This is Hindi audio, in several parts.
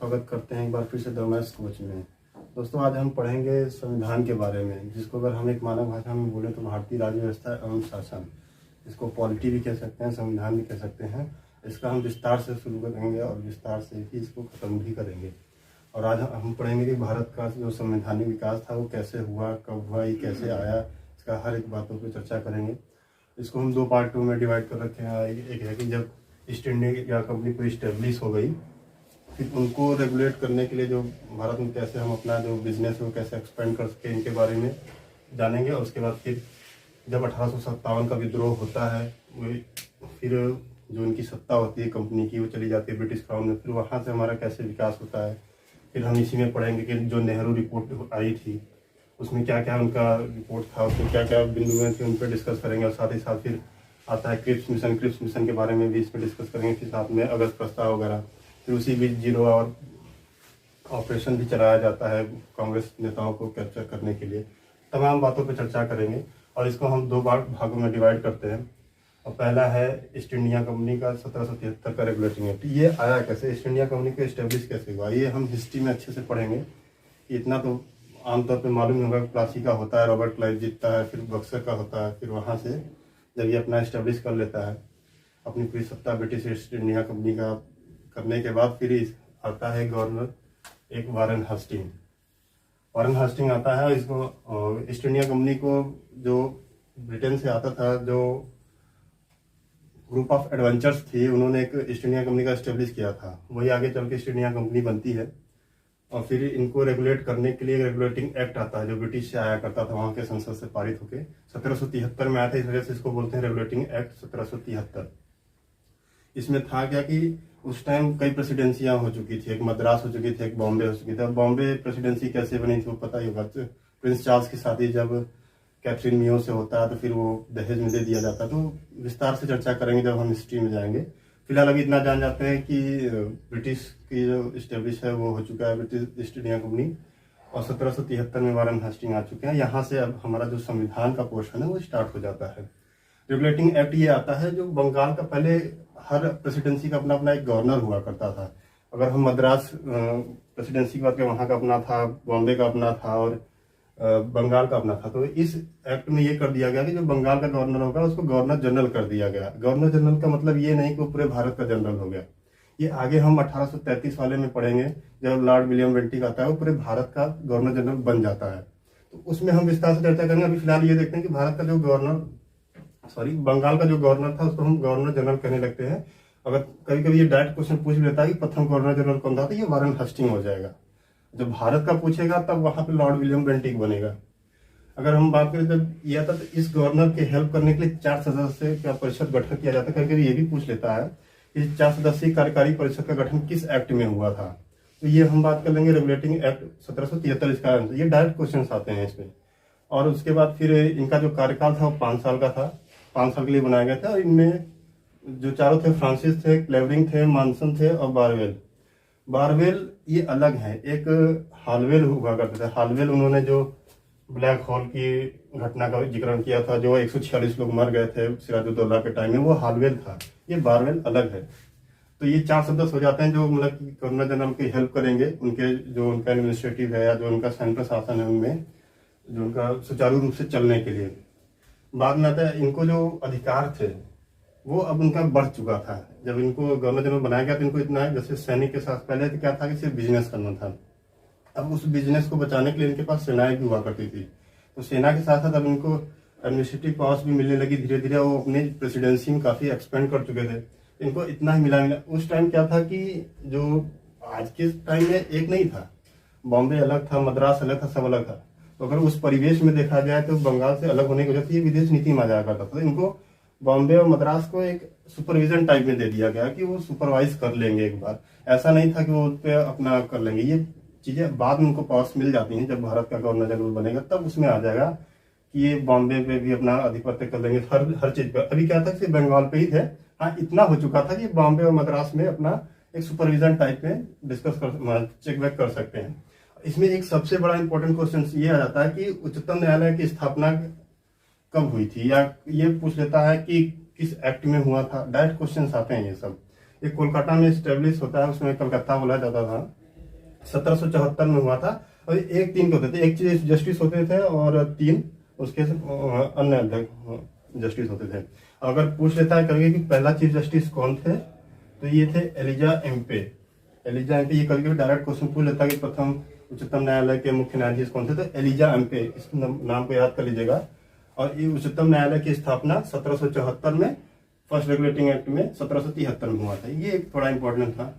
स्वागत करते हैं एक बार फिर से द मैथ्स कोच में। दोस्तों, आज हम पढ़ेंगे संविधान के बारे में, जिसको अगर हम एक मानव भाषा में बोले तो भारतीय राज्य व्यवस्था एवं शासन, इसको पॉलिटी भी कह सकते हैं, संविधान भी कह सकते हैं। इसका हम विस्तार से शुरू करेंगे और विस्तार से ही इसको खत्म भी करेंगे। और आज हम पढ़ेंगे कि भारत का जो संवैधानिक विकास था वो कैसे हुआ, कब हुआ, ये कैसे आया, इसका हर एक बातों पर चर्चा करेंगे। इसको हम दो पार्टों में डिवाइड कर रखे हैं। एक है कि जब ईस्ट इंडिया कंपनी पूरी इस्टेब्लिश हो गई, फिर उनको रेगुलेट करने के लिए जो भारत में कैसे हम अपना जो बिजनेस है वो कैसे एक्सपेंड कर सके, इनके बारे में जानेंगे। और उसके बाद फिर जब 1857 का विद्रोह होता है, फिर जो इनकी सत्ता होती है कंपनी की वो चली जाती है ब्रिटिश क्राउन में, फिर वहाँ से हमारा कैसे विकास होता है। फिर हम इसी में पढ़ेंगे कि जो नेहरू रिपोर्ट आई थी उसमें क्या क्या उनका रिपोर्ट था, उसमें क्या क्या बिंदुएं थे, उन पर डिस्कस करेंगे। और साथ ही साथ फिर आता है क्रिप्स मिशन के बारे में भी इसमें डिस्कस करेंगे। फिर साथ में अगस्त प्रस्ताव वगैरह, फिर उसी बीच 0 आवर ऑपरेशन भी चलाया जाता है कांग्रेस नेताओं को कैप्चर करने के लिए। तमाम बातों पर चर्चा करेंगे और इसको हम दो भागों में डिवाइड करते हैं। और पहला है ईस्ट इंडिया कंपनी का 1773 का रेगुलेटिंग एक्ट। ये आया कैसे, ईस्ट इंडिया कंपनी को एस्टेब्लिश कैसे हुआ, ये हम हिस्ट्री में अच्छे से पढ़ेंगे। इतना तो आमतौर पे मालूम होगा, प्लासी का होता है, रॉबर्ट क्लाइव जीतता है, फिर बक्सर का होता है। फिर वहाँ से जब ये अपना एस्टेब्लिश कर लेता है अपनी पूरी सत्ता ब्रिटिश ईस्ट इंडिया कंपनी का करने के बाद, फिर आता है गवर्नर एक वारेन हास्टिंग आता है। इसको ईस्ट इंडिया कंपनी को जो ब्रिटेन से आता था, जो ग्रुप ऑफ एडवेंचर्स थी, उन्होंने एक ईस्ट इंडिया कंपनी का एस्टेब्लिश किया था। वही आगे चल के ईस्ट इंडिया कंपनी बनती है। और फिर इनको रेगुलेट करने के लिए रेगुलेटिंग एक्ट आता है जो ब्रिटिश से आया करता था, वहाँ के संसद से पारित होकर 1773 में आया था। इस वजह से इसको बोलते हैं रेगुलेटिंग एक्ट 1773। इसमें था क्या कि उस टाइम कई प्रेसिडेंसियां हो चुकी थी, एक मद्रास हो चुकी थी, एक बॉम्बे हो चुकी थी। अब बॉम्बे प्रेसिडेंसी कैसे बनी थी वो पता ही होगा। प्रिंस चार्ल्स की शादी जब कैथरीन मियो से होता है तो फिर वो दहेज में दे दिया जाता है। तो विस्तार से चर्चा करेंगे जब हम हिस्ट्री में जाएंगे। फिलहाल अभी इतना जान जाते हैं कि ब्रिटिश की जो इस्टेब्लिश है वो हो चुका है ब्रिटिश ईस्ट इंडिया कंपनी, और 1773 में वारेन हास्टिंग आ चुके हैं। यहाँ से अब हमारा जो संविधान का पोर्शन है वो स्टार्ट हो जाता है। रेगुलेटिंग एक्ट ये आता है जो बंगाल का, पहले हर प्रेसिडेंसी का अपना अपना एक गवर्नर हुआ करता था। अगर हम मद्रास प्रेसिडेंसी की बात करें, वहाँ का अपना था, बॉम्बे का अपना था और बंगाल का अपना था। तो इस एक्ट में ये कर दिया गया कि जो बंगाल का गवर्नर होगा उसको गवर्नर जनरल कर दिया गया। गवर्नर जनरल का मतलब ये नहीं कि वो पूरे भारत का जनरल हो गया। ये आगे हम 1833 वाले में पढ़ेंगे, जब लॉर्ड विलियम बेंटिक आता है वो पूरे भारत का गवर्नर जनरल बन जाता है। तो उसमें हम विस्तार से चर्चा करेंगे। अभी फिलहाल ये देखते हैं कि भारत का जो बंगाल का जो गवर्नर था उसको हम गवर्नर जनरल कहने लगते हैं। अगर कभी कभी ये डायरेक्ट क्वेश्चन पूछ लेता है कि प्रथम गवर्नर जनरल कौन था, तो ये वारेन हास्टिंग हो जाएगा। जब भारत का पूछेगा तब वहां पे लॉर्ड विलियम बेंटिक बनेगा। अगर हम बात करें जब यह था, तो इस गवर्नर के हेल्प करने के लिए 4 सदस्य का परिषद गठन किया जाता है। कभी कभी ये भी पूछ लेता है कि 4 सदस्यीय कार्यकारी परिषद का गठन किस एक्ट में हुआ था। तो ये हम बात कर लेंगे रेगुलेटिंग एक्ट 1773 इसका आंसर। ये डायरेक्ट क्वेश्चन आते हैं इसमें। और उसके बाद फिर इनका जो कार्यकाल था वो 5 साल का था, 5 साल के लिए बनाया गया था। और इनमें जो चारों थे, फ्रांसिस थे, क्लेवरिंग थे, मानसन थे और बारवेल ये अलग है। एक हालवेल हुआ करते थे। हालवेल उन्होंने जो ब्लैक होल की घटना का जिक्र किया था, जो 146 लोग मर गए थे सिराजुद्दौला के टाइम में, वो हालवेल था। ये बारवेल अलग है। तो ये 4 सदस्य हो जाते हैं जो मतलब कि गवर्नर जनरल की हेल्प करेंगे, उनके जो उनका एडमिनिस्ट्रेटिव है या जो उनका सेंट्रल शासन है उनमें, जो उनका सुचारू रूप से चलने के लिए। बाद में आता है इनको जो अधिकार थे वो अब उनका बढ़ चुका था। जब इनको गवर्नर जनरल बनाया गया तो इनको इतना है, जैसे सैनिक के साथ पहले तो क्या था कि सिर्फ बिजनेस करना था। अब उस बिजनेस को बचाने के लिए इनके पास सेनाएं भी हुआ करती थी। तो सेना के साथ साथ अब इनको एडमिनिस्ट्रेटिव पावर्स भी मिलने लगी धीरे धीरे। वो अपनी प्रेसिडेंसी में काफी एक्सपेंड कर चुके थे। इनको इतना ही मिला। उस टाइम क्या था कि जो आज के टाइम में एक नहीं था, बॉम्बे अलग था, मद्रास अलग था, सब अलग था। तो अगर उस परिवेश में देखा जाए तो बंगाल से अलग होने की वजह से ये विदेश नीति में आ जाया करता था। तो इनको बॉम्बे और मद्रास को एक सुपरविजन टाइप में दे दिया गया कि वो सुपरवाइज कर लेंगे एक बार। ऐसा नहीं था कि वो उस पर अपना कर लेंगे। ये चीजें बाद में उनको पावर्स मिल जाती हैं। जब भारत का गवर्नर जनरल बनेगा तब उसमें आ जाएगा कि ये बॉम्बे पे भी अपना आधिपत्य कर लेंगे हर चीज पर। अभी क्या था कि बंगाल पे ही थे। हाँ, इतना हो चुका था कि बॉम्बे और मद्रास में अपना एक सुपरविजन टाइप में चेक बैक कर सकते हैं। इसमें एक सबसे बड़ा इंपॉर्टेंट क्वेश्चन ये आ जाता है कि उच्चतम न्यायालय की स्थापना कब हुई थी, या ये पूछ लेता है कि किस एक्ट में हुआ था। डायरेक्ट क्वेश्चन आते हैं ये सब। ये कोलकाता में स्टेब्लिश होता है, उसमें कलकत्ता बोला जाता था। 1774 में हुआ था। और एक 3 के होते थे, एक चीफ जस्टिस होते थे और 3 उसके अन्य जस्टिस होते थे। अगर पूछ लेता है कभी कि पहला चीफ जस्टिस कौन थे, तो ये थे एलिजा एम्पे। एलिजा एम्पे, ये कभी कभी डायरेक्ट क्वेश्चन पूछ लेता है कि प्रथम उच्चतम न्यायालय के मुख्य न्यायाधीश कौन थे, तो एलिजा एम्पे, इस नाम को याद कर लीजिएगा। और ये उच्चतम न्यायालय की स्थापना 1774 में, फर्स्ट रेगुलेटिंग एक्ट में 1773 में हुआ था। ये एक थोड़ा इंपॉर्टेंट था।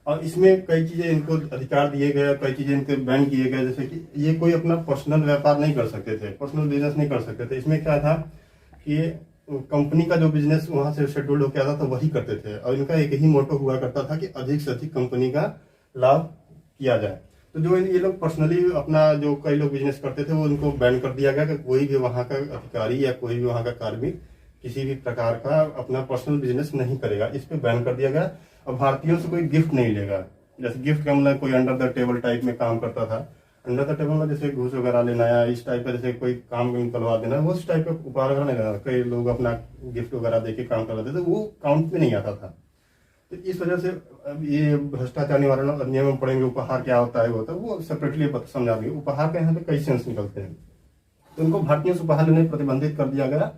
और इसमें कई चीजें इनको अधिकार दिए गए, कई चीजें इनके बैन किए गए, जैसे कि ये कोई अपना पर्सनल व्यापार नहीं कर सकते थे, पर्सनल बिजनेस नहीं कर सकते थे। इसमें क्या था कि कंपनी का जो बिजनेस वहां से शेड्यूल्ड होकर आता था वही करते थे। और इनका एक ही मोटो हुआ करता था कि अधिक से अधिक कंपनी का लाभ किया जाए। तो जो ये लोग पर्सनली अपना, जो कई लोग बिजनेस करते थे, वो उनको बैन कर दिया गया कि कोई भी वहां का अधिकारी या कोई भी वहां का कार्मिक किसी भी प्रकार का अपना पर्सनल बिजनेस नहीं करेगा, इस पे बैन कर दिया गया। और भारतीयों से कोई गिफ्ट नहीं लेगा। जैसे गिफ्ट का मतलब कोई अंडर द टेबल टाइप में काम करता था, अंडर द टेबल में जैसे घूस वगैरह लेना या इस टाइप का, जैसे कोई काम निकलवा देना, वो इस टाइप का उपहार वगैरह नहीं लेना। कई लोग अपना गिफ्ट वगैरह देके काम करवाते थे, वो काउंट में नहीं आता था। तो इस वजह से अब ये भ्रष्टाचार निवारण अधिनियम में पढ़ेंगे उपहार क्या होता है, वो सेपरेटली समझा देंगे। उपहार के यहाँ पे कई सेंस निकलते हैं। तो उनको भारतीयों से उपहार लेने प्रतिबंधित कर दिया गया।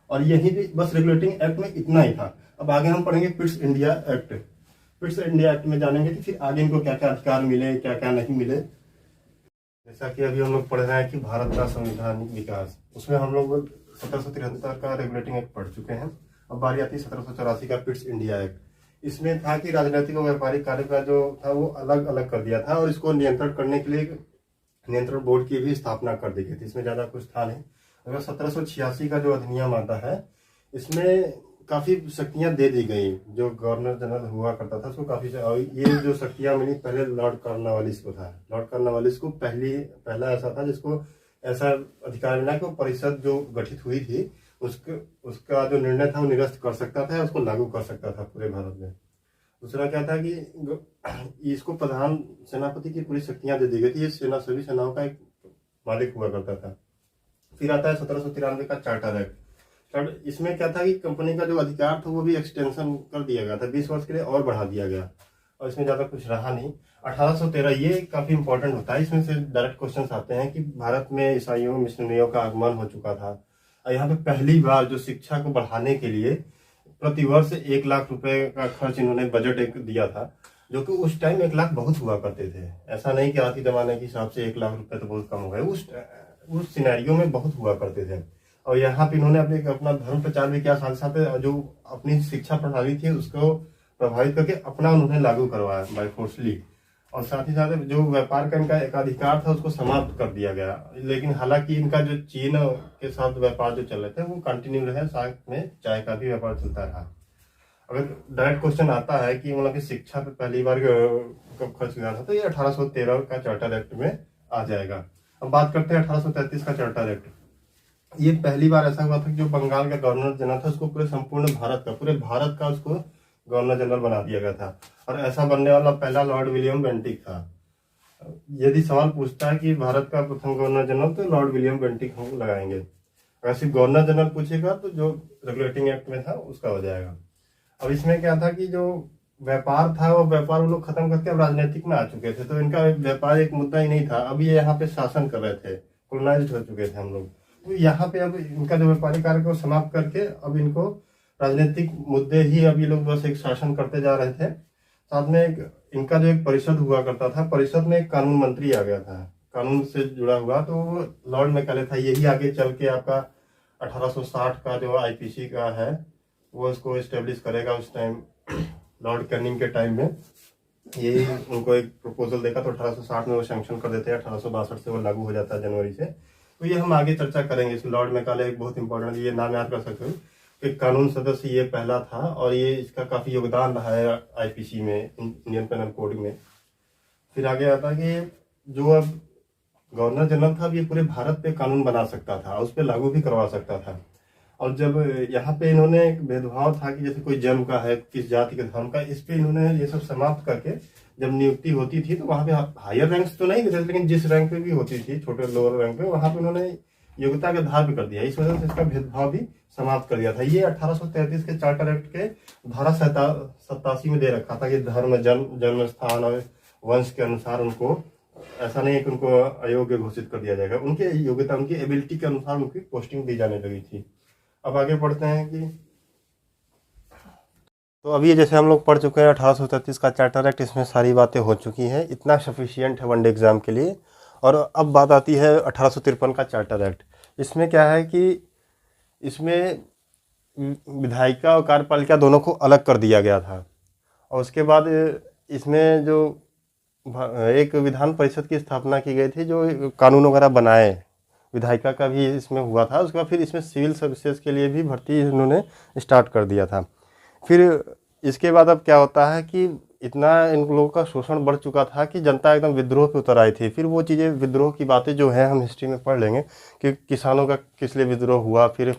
और यही भी बस रेगुलेटिंग एक्ट में इतना ही था। अब आगे हम पढ़ेंगे Pitt's India act. Pitt's India act में जानेंगे कि फिर आगे इनको क्या क्या अधिकार मिले, क्या क्या नहीं मिले। जैसा कि अभी हम लोग पढ़ रहे हैं कि भारत का संवैधानिक विकास, उसमें हम लोग 1773 का रेगुलेटिंग एक्ट पढ़ चुके हैं। अब बारी आती है 1784 का पिट्स इंडिया एक्ट। इसमें था कि राजनीतिक और व्यापारिक कार्य का जो था वो अलग अलग कर दिया था, और इसको नियंत्रण करने के लिए नियंत्रण बोर्ड की भी स्थापना कर दी गई थी। इसमें ज्यादा कुछ था नहीं। अगर 1786 का जो अधिनियम आता है, इसमें काफी शक्तियां दे दी गई। जो गवर्नर जनरल हुआ करता था उसको काफी, ये जो शक्तियां मिली पहले लॉर्ड कॉर्नवालिस को था। लॉर्ड कॉर्नवालिस को पहला ऐसा था जिसको ऐसा अधिकार मिला कि वो परिषद जो गठित हुई थी उसका जो निर्णय था वो निरस्त कर सकता था, उसको लागू कर सकता था पूरे भारत में। दूसरा क्या था कि इसको प्रधान सेनापति की पूरी शक्तियां दे दी गई थी। ये सभी सेनाओं का एक मालिक हुआ करता था। फिर आता है 1793 का चार्टर एक्ट। इसमें क्या था कि कंपनी का जो अधिकार था वो भी एक्सटेंशन कर दिया गया था, 20 वर्ष के लिए और बढ़ा दिया गया। और इसमें ज्यादा कुछ रहा नहीं। 1813, ये काफी इंपॉर्टेंट होता है। इसमें से डायरेक्ट क्वेश्चन आते हैं कि भारत में ईसाइयों मिशनरियों का आगमन हो चुका था। और यहाँ पे पहली बार जो शिक्षा को बढ़ाने के लिए प्रतिवर्ष 1 लाख रुपए का खर्च इन्होंने बजट एक दिया था, जो कि उस टाइम 1 लाख बहुत हुआ करते थे। ऐसा नहीं कि आज के जमाने के हिसाब से 1 लाख रुपए तो बहुत कम हो गए, उस सिनेरियो में बहुत हुआ करते थे। और यहाँ पे इन्होंने अपना धर्म प्रचार भी किया, साथ साथ जो अपनी शिक्षा प्रणाली थी उसको प्रभावित करके अपना उन्होंने लागू करवाया बाय फोर्सली। और साथ ही साथ जो व्यापार का इनका एकाधिकार था उसको समाप्त कर दिया गया। लेकिन हालांकि इनका जो चीन के साथ व्यापार जो चल रहे थे वो कंटिन्यू रहे, साथ में चाय का भी व्यापार चलता रहा। अगर डायरेक्ट क्वेश्चन आता है कि मतलब कि शिक्षा पे पहली बार कब खर्च हुआ था, तो ये 1813 का चार्टर एक्ट में आ जाएगा। अब बात करते हैं 1833 का चार्टर एक्ट। ये पहली बार ऐसा हुआ था कि जो बंगाल का गवर्नर जनरल था उसको पूरे भारत का उसको गवर्नर जनरल बना दिया गया था। और ऐसा बनने वाला पहला लॉर्ड विलियम बेंटिक था। यदि सवाल पूछता है कि भारत का प्रथम गवर्नर जनरल, तो लॉर्ड विलियम बेंटिक हम लगाएंगे। अगर सिर्फ गवर्नर जनरल पूछेगा तो जो रेगुलेटिंग एक्ट में था उसका हो जाएगा। अब इसमें क्या था कि जो व्यापार था वो व्यापार वो लोग खत्म करके अब राजनीतिक में आ चुके थे, तो इनका व्यापार एक मुद्दा ही नहीं था। अब ये यहाँ पे शासन कर रहे थे, कोलोनाइज्ड हो चुके थे हम लोग। तो यहाँ पे अब इनका जो व्यापारिक कार्य को समाप्त करके अब इनको राजनीतिक मुद्दे ही अब ये लोग बस एक शासन करते जा रहे थे। साथ में इनका जो एक परिषद हुआ करता था, परिषद में एक कानून मंत्री आ गया था, कानून से जुड़ा हुआ, तो वो लॉर्ड मैकाले था। यही आगे चल के आपका 1860 का जो आईपीसी का है वो इसको एस्टेब्लिश करेगा। उस टाइम लॉर्ड कैनिंग के टाइम में ये उनको एक प्रपोजल देखा, तो 1860 में वो सैंक्शन कर देते हैं। 1862 से वो लागू हो जाता है जनवरी से। तो ये हम आगे चर्चा करेंगे। इस लॉर्ड मैकाले एक बहुत इंपॉर्टेंट, ये नाम याद कर सकते हो कि कानून सदस्य ये पहला था, और ये इसका काफी योगदान रहा है आईपीसी में, इंडियन पेनल कोड में। फिर आगे आता है कि जो अब गवर्नर जनरल था ये पूरे भारत पे कानून बना सकता था, उस पर लागू भी करवा सकता था। और जब यहाँ पे इन्होंने एक भेदभाव था कि जैसे कोई जन्म का है, किस जाति के धर्म का, इस पे इन्होंने ये सब समाप्त करके जब नियुक्ति होती थी तो वहां पे हायर रैंक्स तो नहीं देते, लेकिन जिस रैंक पे भी होती थी, छोटे लोअर रैंक पे, वहां पे उन्होंने योग्यता के आधार पे कर दिया। इस वजह से इसका भेदभाव भी समाप्त कर दिया था। ये 1833 के चार्टर एक्ट के धारा 87 में दे रखा था कि धर्म, जन्म स्थान वंश के अनुसार उनको, ऐसा नहीं है कि उनको अयोग्य घोषित कर दिया जाएगा, उनके योग्यता, उनकी एबिलिटी के अनुसार उनकी पोस्टिंग दी जाने लगी थी। अब आगे पढ़ते हैं कि तो अभी जैसे हम लोग पढ़ चुके हैं 1833 का चार्टर एक्ट, इसमें सारी बातें हो चुकी हैं, इतना सफिशियंट है वनडे एग्ज़ाम के लिए। और अब बात आती है 1853 का चार्टर एक्ट। इसमें क्या है कि इसमें विधायिका और कार्यपालिका दोनों को अलग कर दिया गया था। और उसके बाद इसमें जो एक विधान परिषद की स्थापना की गई थी जो कानून वगैरह बनाए, विधायिका का भी इसमें हुआ था। उसके बाद फिर इसमें सिविल सर्विसेज के लिए भी भर्ती उन्होंने स्टार्ट कर दिया था। फिर इसके बाद अब क्या होता है कि इतना इन लोगों का शोषण बढ़ चुका था कि जनता एकदम विद्रोह पे उतर आई थी। फिर वो चीज़ें, विद्रोह की बातें जो है हम हिस्ट्री में पढ़ लेंगे कि किसानों का किस लिए विद्रोह हुआ, फिर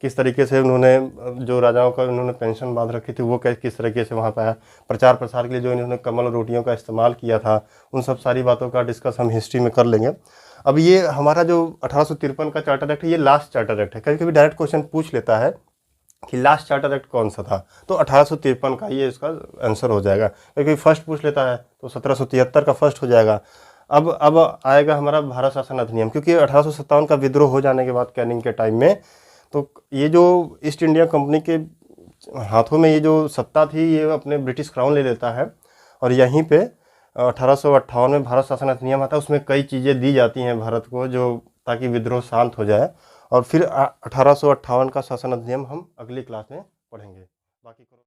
किस तरीके से उन्होंने जो राजाओं का उन्होंने पेंशन बांध रखी थी वो किस तरीके से वहाँ पाया, प्रचार प्रसार के लिए जो इन्होंने कमल रोटियों का इस्तेमाल किया था, उन सब सारी बातों का डिस्कस हम हिस्ट्री में कर लेंगे। अब ये हमारा जो 1853 का चार्टर एक्ट है, ये लास्ट चार्टर एक्ट है। कभी कभी डायरेक्ट क्वेश्चन पूछ लेता है कि लास्ट चार्टर एक्ट कौन सा था, तो 1853 का ये इसका आंसर हो जाएगा। क्योंकि फर्स्ट पूछ लेता है तो 1773 का फर्स्ट हो जाएगा। अब आएगा हमारा भारत शासन अधिनियम, क्योंकि 1857 का विद्रोह हो जाने के बाद कैनिंग के टाइम में, तो ये जो ईस्ट इंडिया कंपनी के हाथों में ये जो सत्ता थी ये अपने ब्रिटिश क्राउन ले लेता है। और यहीं पे 1858 में भारत शासन अधिनियम आता है, उसमें कई चीज़ें दी जाती हैं भारत को जो ताकि विद्रोह शांत हो जाए। और फिर 1858 का शासन अधिनियम हम अगली क्लास में पढ़ेंगे। बाकी